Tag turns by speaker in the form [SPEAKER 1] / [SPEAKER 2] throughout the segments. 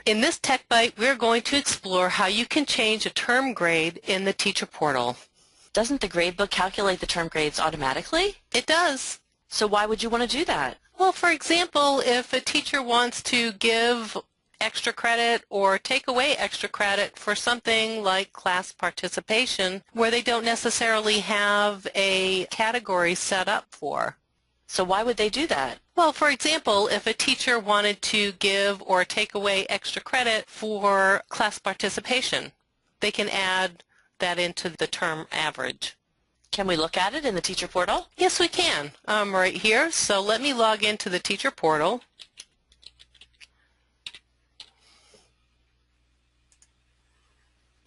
[SPEAKER 1] In this Tech Bite, we're going to explore how you can change a term grade in the teacher portal.
[SPEAKER 2] Doesn't the gradebook calculate the term grades automatically?
[SPEAKER 1] It does.
[SPEAKER 2] So why would you want to do that?
[SPEAKER 1] Well, for example, if a teacher wants to give extra credit or take away extra credit for something like class participation where they don't necessarily have a category set up for.
[SPEAKER 2] So why would they do that?
[SPEAKER 1] Well, for example, if a teacher wanted to give or take away extra credit for class participation, they can add that into the term average.
[SPEAKER 2] Can we look at it in the teacher portal?
[SPEAKER 1] Yes, we can. Right here. So let me log into the teacher portal.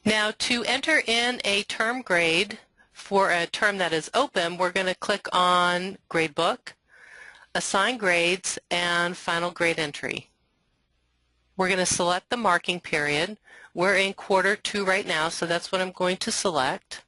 [SPEAKER 1] Now, to enter in a term grade for a term that is open, we're going to click on Gradebook, Assign Grades, and Final Grade Entry. We're going to select the marking period. We're in quarter 2 right now, so that's what I'm going to select.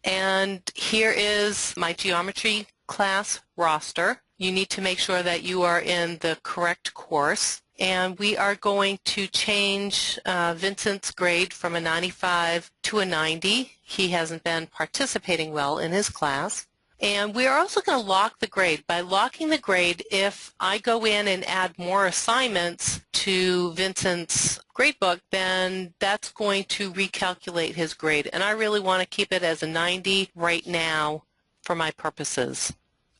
[SPEAKER 1] And here is my geometry class roster. You need to make sure that you are in the correct course. And we are going to change Vincent's grade from a 95 to a 90. He hasn't been participating well in his class. And we are also going to lock the grade. By locking the grade, if I go in and add more assignments to Vincent's gradebook, then that's going to recalculate his grade. And I really want to keep it as a 90 right now for my purposes.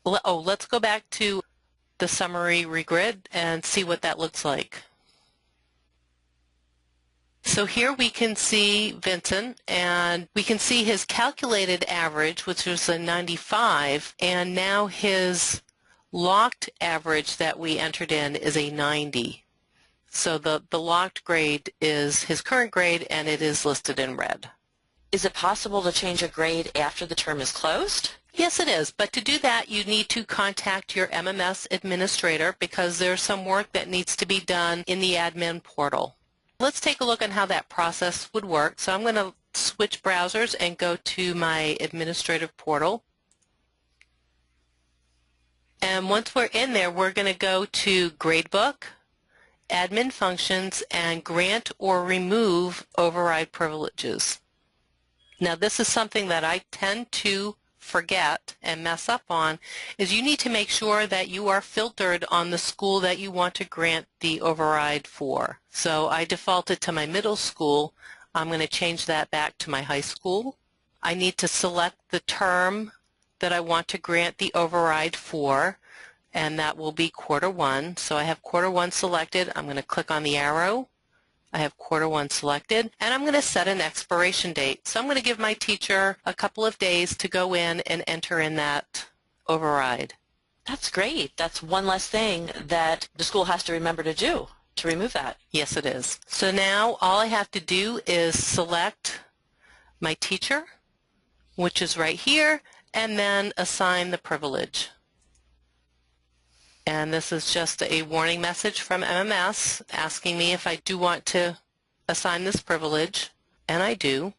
[SPEAKER 1] Oh, let's go back to the summary regrid and see what that looks like. So here we can see Vincent, and we can see his calculated average, which was a 95, and now his locked average that we entered in is a 90. So the locked grade is his current grade, and it is listed in red.
[SPEAKER 2] Is it possible to change a grade after the term is closed?
[SPEAKER 1] Yes, it is, but to do that you need to contact your MMS administrator because there's some work that needs to be done in the admin portal. Let's take a look at how that process would work. So I'm going to switch browsers and go to my administrative portal. And once we're in there, we're going to go to Gradebook, Admin Functions, and Grant or Remove Override Privileges. Now this is something that I tend to forget and mess up on, is you need to make sure that you are filtered on the school that you want to grant the override for. So I defaulted to my middle school. I'm going to change that back to my high school. I need to select the term that I want to grant the override for, and that will be quarter 1. So I have quarter 1 selected. I'm going to click on the arrow. I have quarter 1 selected, and I'm going to set an expiration date. So I'm going to give my teacher a couple of days to go in and enter in that override.
[SPEAKER 2] That's great. That's one less thing that the school has to remember to do, to remove that.
[SPEAKER 1] Yes, it is. So now all I have to do is select my teacher, which is right here, and then assign the privilege. And this is just a warning message from MMS asking me if I do want to assign this privilege, and I do.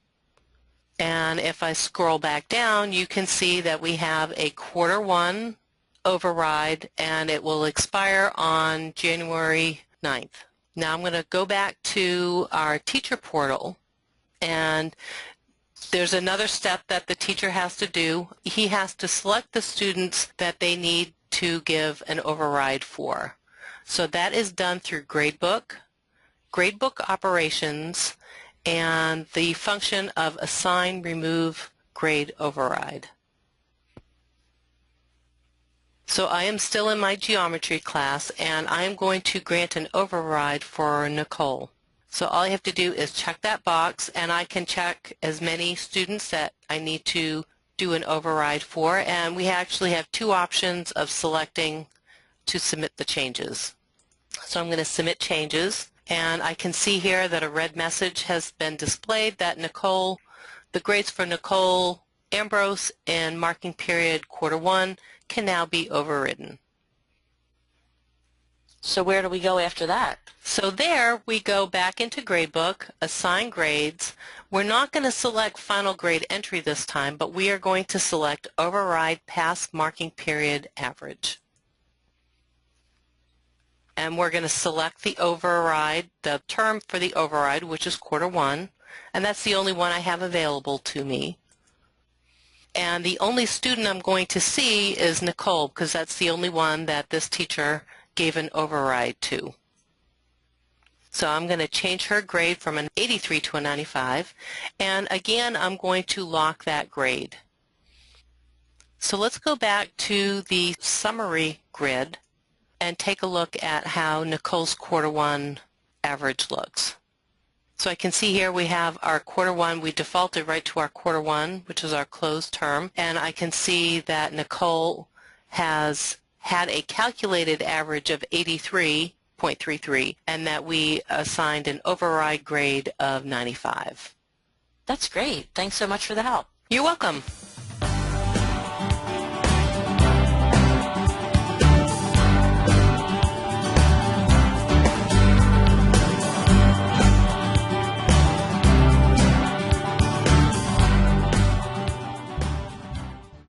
[SPEAKER 1] And if I scroll back down, you can see that we have a quarter 1 override, and it will expire on January 9th. Now I'm going to go back to our teacher portal, and there's another step that the teacher has to do. He has to select the students that they need to give an override for. So that is done through Gradebook, Gradebook Operations, and the function of Assign, Remove, Grade Override. So I am still in my geometry class, and I am going to grant an override for Nicole. So all I have to do is check that box, and I can check as many students that I need to do an override for, and we actually have 2 options of selecting to submit the changes. So I'm going to submit changes, and I can see here that a red message has been displayed that Nicole, the grades for Nicole Ambrose in marking period quarter 1 can now be overridden.
[SPEAKER 2] So where do we go after that?
[SPEAKER 1] So there we go back into Gradebook, Assign Grades. We're not going to select Final Grade Entry this time, but we are going to select Override Past Marking Period Average. And we're going to select the override, the term for the override, which is quarter one, and that's the only one I have available to me. And the only student I'm going to see is Nicole, because that's the only one that this teacher gave an override to. So I'm going to change her grade from an 83 to a 95, and again I'm going to lock that grade. So let's go back to the summary grid and take a look at how Nicole's quarter one average looks. So I can see here we have our quarter one. We defaulted right to our quarter one, which is our closed term, and I can see that Nicole has had a calculated average of 83.33 and that we assigned an override grade of 95.
[SPEAKER 2] That's great. Thanks so much for the help.
[SPEAKER 1] You're welcome.